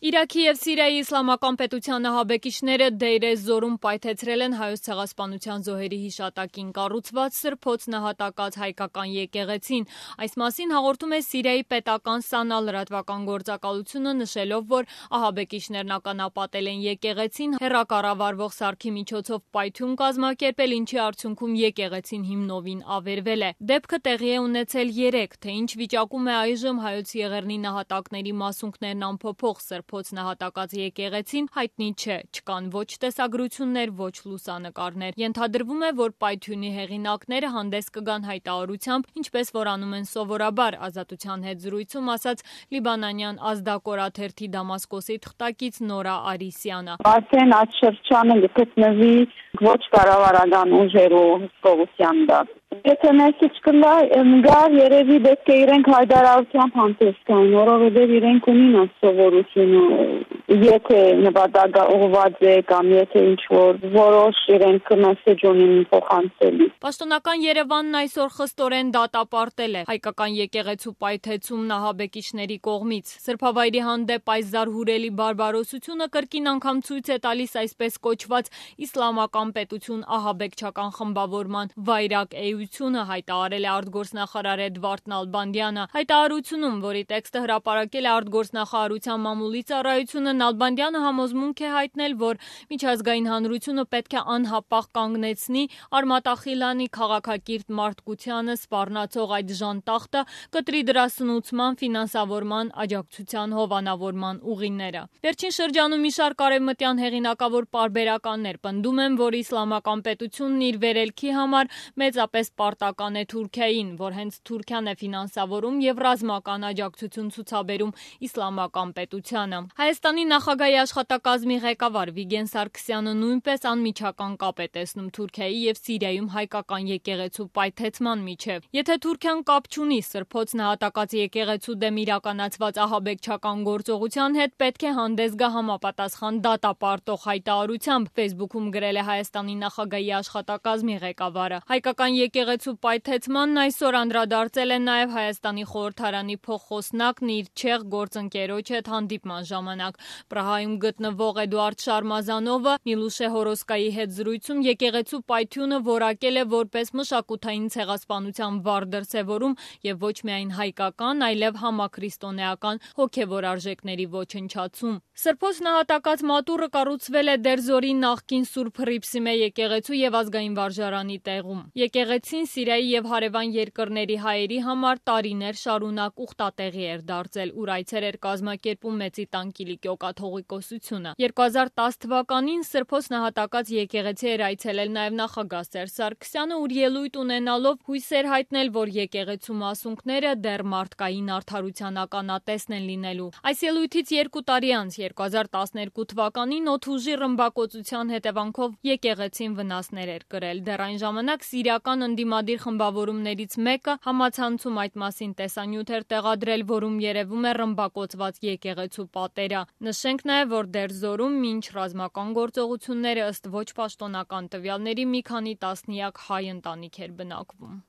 Իրաքի և Սիրիայի իսլամական պետության ահաբեկիչները Դեյր ez-Զորում պայթեցրել են Հայոց ցեղասպանության զոհերի հիշատակին կառուցված սրբոց նահատակած հայկական եկեղեցին։ Այս մասին հաղորդում է Սիրիայի պետական ՍԱՆԱ լրատվական գործակալությունը, նշելով, որ ահաբեկիչներն ականապատել են եկեղեցին, հեռակառավարվող սարքի միջոցով պայթյուն կազմակերպել, ինչի արդյունքում եկեղեցին հիմնովին ավերվել է։ Դեպքը տեղի է ունեցել 3, թե ինչ վիճակում է այժմ Հայոց Եղեռնի նահատակների մասունքներն անփոփոխ սրբոց նահատակած եկեղեցին, հայտնի չէ, չկան ոչ տեսագրություններ, ոչ լուսանկարներ։ Ենթադրվում է, որ պայթյունի հեղինակները հանդես կգան հայտարարությամբ, ինչպես որ անում են սովորաբար, Ազատության հետ զրույցում ասաց լիբանանյան ազդակորաթերթի Դամասկոսի թղթակից Նորա Արիսյանը։ Արդեն այդ շրջանը գտնվի ոչ կառավարական ուժերու հսկողության տակ։ Եթե ներսից կգար, երևի պետք է իրենք հայտարարությամբ հանդես գան, որովհետև իրենք ունին այս սովորությունը, եթե նպատակը ուղղված է կամ եթե ինչ-որ որոշ իրենք մեսեջ ունին փոխանցելու։ Պաշտոնական Երևանն այսօր խստորեն դատապարտել է հայկական եկեղեցու պայթեցումն ահաբեկիչների կողմից։ Սրբավայրի հանդեպ այս զարհուրելի բարբարոսությունը կրկին անգամ ցույց է տալիս այսպես կոչված իսլամական պետություն ահաբեկչական խմբավորման վայրագ էությունը, հայտարարել է արտգործնախարար Էդվարդ Նալբանդյանը։ Հայտարարությունում, որի տեքստը հրապարակել է արտգործնախարարության մամուլի ծառայությունը, Նալբանդյանը համոզմունք է հայտնել, որ միջազգային հանրությունը պետք է անհապաղ կանգնեցնի արմատախիլանի քաղաքակիրթ մարդկությանը սպառնացող այդ ժանտախտը, կտրի դրա սնուցման, ֆինանսավորման, աջակցության, հովանավորման ուղիները։ Վերջին շրջանում մի շարք արևմտյան հեղինակավոր պարբերականներ պնդում են, որ իսլամական պետությունն իր վերելքի համար մեծապես պարտական է Թուրքիային, որ հենց Թուրքիան է ֆինանսավորում եւ ռազմական աջակցություն ցուցաբերում իսլամական պետությանը։ Հայաստանի նախագահի աշխատակազմի ղեկավար Վիգեն Սարգսյանը նույնպես անմիջական կապ է տեսնում Թուրքիայի եւ Սիրիայում հայկական եկեղեցու պայթեցման միջև։ Եթե Թուրքիան կապ չունի սրբոց նահատակած եկեղեցու դեմ իրականացված ահաբեկչական գործողության հետ, պետք է հանդես գա համապատասխան դատապարտող հայտարարությամբ, Facebook-ում գրել է Հայաստանի նախագահի աշխատակազմի ղեկավարը։ Հայկական եկեղեցու պայթեցմանն այսօր անդրադարձել է նաև Հայաստանի խորհրդարանի փոխխոսնակն իր չեխ գործընկերոջ հետ հանդիպման ժամանակ։ Պրահայում գտնվող Էդուարդ Շարմազանովը Միլուշե Հորոսկայի հետ զրույցում եկեղեցու պայթյունը որակել է որպես մշակութային ցեղասպանության վառ դրսևորում եւ ոչ միայն հայկական, այլև համաքրիստոնեական հոգեվոր արժեքների ոչնչացում։ Սրբոց նահատակած մատուռը կառուցվել է Դերզորի նախկին Սուրբ Հռիփսիմե եկեղեցու եւ ազգային վարժարանի տեղում։ Եկեղեցին Սիրիայի եւ հարևան երկրների հայերի համար տարիներ շարունակ ուխտատեղի էր դարձել, ուր այցեր էր կազմակերպում Մեծի տան Կիլիկիո կաթողիկոսությունը։ 2010 թվականին սրբոց նահատակած եկեղեցի էր այցելել նաև նախագահ Սերժ Սարգսյանը, ուր ելույթ ունենալով հույս էր հայտնել, որ եկեղեցու մասունքները դեռ մարդկային արդարության ականատեսն են լինելու։ Այս ելույթից 2 տարի անց 2012 թվականին օդուժի ռմբակոծության հետևանքով եկեղեցին վնասներ էր կրել։ Դեռ այն ժամանակ սիրիական ընդդիմադիր խմբավորումներից մեկը համացանցում այդ մասին տեսանյութ էր տեղադրել, որում երևում է ռմբակոծված եկեղեցու պատերը։ Նշենք նաև, որ Դերզորում մինչ ռազմական գործողությունները ըստ ոչ պաշտոնական տվյալների մի քանի տասնյակ հայ ընտանիք էր բնակվում։